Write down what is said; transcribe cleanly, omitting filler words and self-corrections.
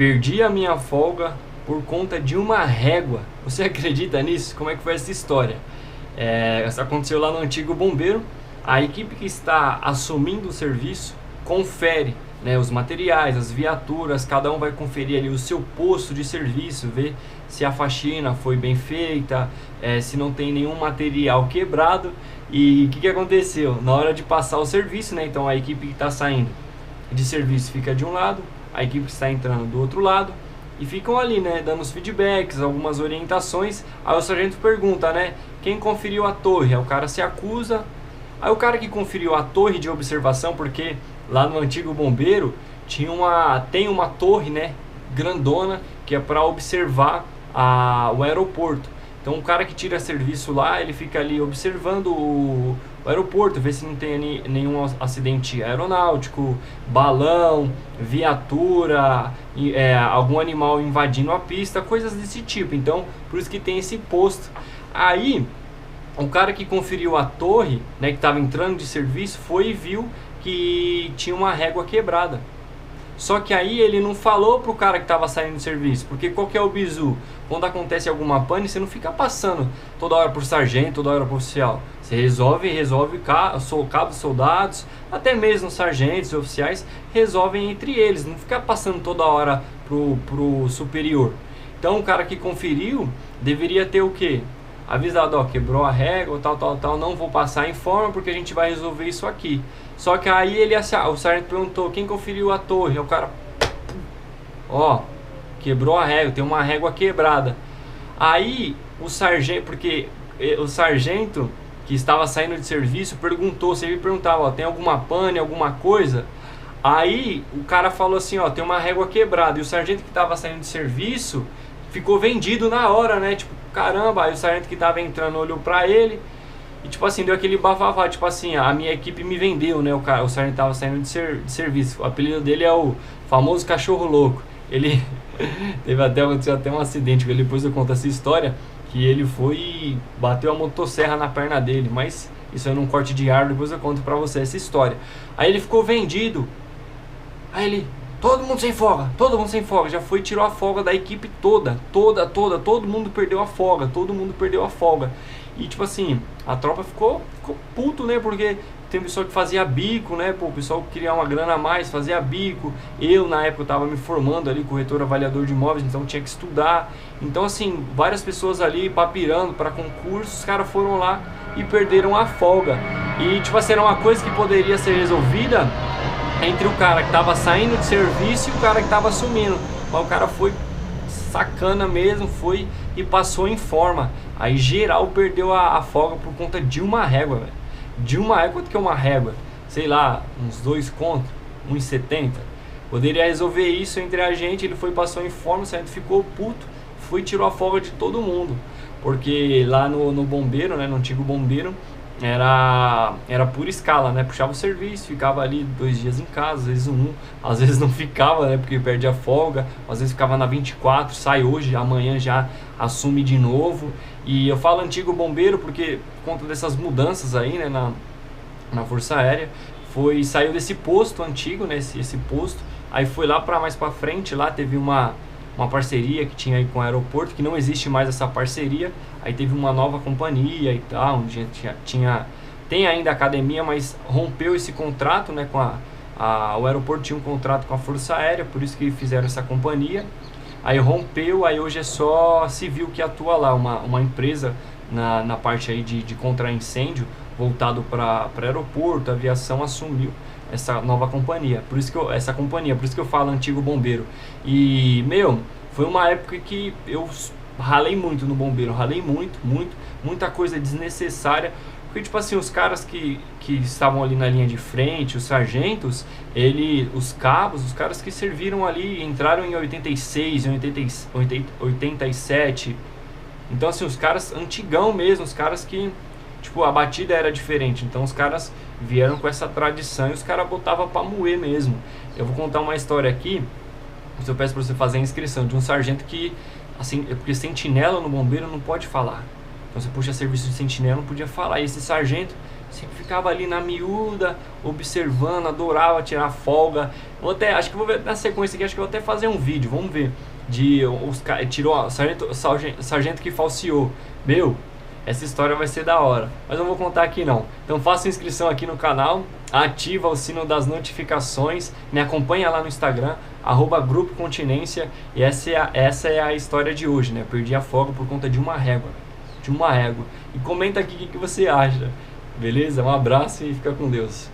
Perdi a minha folga por conta de uma régua. Você acredita nisso? Como é que foi essa história? Isso aconteceu lá no antigo bombeiro. A equipe que está assumindo o serviço confere, né, os materiais, as viaturas, cada um vai conferir ali o seu posto de serviço, ver se a faxina foi bem feita, se não tem nenhum material quebrado. E o que aconteceu? Na hora de passar o serviço, né, então a equipe que está saindo de serviço fica de um lado, a equipe que está entrando do outro lado, e ficam ali, né, dando os feedbacks, algumas orientações. Aí o sargento pergunta, né, quem conferiu a torre? Aí o cara se acusa. Aí o cara que conferiu a torre de observação, porque lá no antigo bombeiro tem uma torre, né, grandona, que é para observar o aeroporto. Então o cara que tira serviço lá, ele fica ali observando o aeroporto, ver se não tem nenhum acidente aeronáutico, balão, viatura, algum animal invadindo a pista, coisas desse tipo. Então por isso que tem esse posto. Aí o cara que conferiu a torre, né, que estava entrando de serviço, foi e viu que tinha uma régua quebrada. Só que aí ele não falou pro cara que estava saindo de serviço, porque qual que é o bizu? Quando acontece alguma pane, você não fica passando toda hora pro sargento, toda hora pro oficial. Você resolve cabos, soldados, até mesmo sargentos e oficiais resolvem entre eles, não fica passando toda hora pro superior. Então o cara que conferiu deveria ter o quê? Avisado, ó, quebrou a régua, tal, não vou passar em forma porque a gente vai resolver isso aqui. Só que aí o sargento perguntou, quem conferiu a torre? Aí o cara, ó, quebrou a régua, tem uma régua quebrada. Aí o sargento, porque o sargento que estava saindo de serviço perguntou, se ele perguntava, ó, tem alguma pane, alguma coisa? Aí o cara falou assim, ó, tem uma régua quebrada. E o sargento que estava saindo de serviço ficou vendido na hora, né? Tipo, caramba. Aí o sargento que estava entrando olhou pra ele e tipo assim, deu aquele bafafá, tipo assim, a minha equipe me vendeu, né? O sargento estava saindo de serviço. O apelido dele é o famoso cachorro louco. Ele aconteceu até um acidente, depois eu conto essa história, que ele foi e bateu a motosserra na perna dele, mas isso é num corte de árvore, depois eu conto pra você essa história. Aí ele ficou vendido. Aí ele, todo mundo sem folga, já foi e tirou a folga da equipe toda, todo mundo perdeu a folga, E tipo assim, a tropa ficou puto, né, porque tem pessoal que fazia bico, né, pô, o pessoal queria uma grana a mais, fazia bico. Eu na época tava me formando ali, corretor avaliador de imóveis, então tinha que estudar. Então assim, várias pessoas ali papirando para concursos, os caras foram lá e perderam a folga. E tipo assim, era uma coisa que poderia ser resolvida entre o cara que estava saindo de serviço e o cara que estava assumindo. Mas o cara foi sacana mesmo, foi e passou em forma. Aí geral perdeu a folga por conta de uma régua, velho. De uma régua, quanto que é uma régua? Sei lá, uns 2 contos, 1,70. Poderia resolver isso entre a gente, ele foi e passou em forma, o sargento ficou puto, foi e tirou a folga de todo mundo. Porque lá no bombeiro, né, no antigo bombeiro, era por escala, né? Puxava o serviço, ficava ali 2 dias em casa, às vezes não ficava, né? Porque perde a folga, às vezes ficava na 24, sai hoje, amanhã já assume de novo. E eu falo antigo bombeiro porque por conta dessas mudanças aí, né, na Força Aérea, saiu desse posto antigo, né? Esse posto, aí foi lá para mais para frente, lá teve uma parceria que tinha aí com o aeroporto, que não existe mais essa parceria. Aí teve uma nova companhia e tal, onde tem ainda academia, mas rompeu esse contrato, né, com o aeroporto tinha um contrato com a Força Aérea, por isso que fizeram essa companhia. Aí rompeu, aí hoje é só civil que atua lá, uma empresa na parte aí de contra-incêndio, voltado para aeroporto, aviação, assumiu essa nova companhia, por isso que eu falo antigo bombeiro. E, foi uma época que eu ralei muito no bombeiro, muita coisa desnecessária, porque tipo assim, os caras que estavam ali na linha de frente, os sargentos, os cabos, os caras que serviram ali, entraram em 86, em 87, então assim, os caras antigão mesmo, os caras que tipo, a batida era diferente, então os caras vieram com essa tradição e os caras botavam pra moer mesmo. Eu vou contar uma história aqui, eu peço pra você fazer a inscrição de um sargento que, assim, porque sentinela no bombeiro não pode falar. Então você puxa serviço de sentinela, não podia falar. E esse sargento sempre ficava ali na miúda, observando, adorava tirar folga. Vou até, acho que vou ver na sequência aqui, acho que vou até fazer um vídeo, vamos ver. Tirou o sargento que falseou. Meu, essa história vai ser da hora, mas não vou contar aqui não. Então faça inscrição aqui no canal, ativa o sino das notificações, me acompanha lá no Instagram, @Grupo Continência. E essa é a história de hoje, né? Perdi a folga por conta de uma régua. E comenta aqui o que você acha. Beleza? Um abraço e fica com Deus.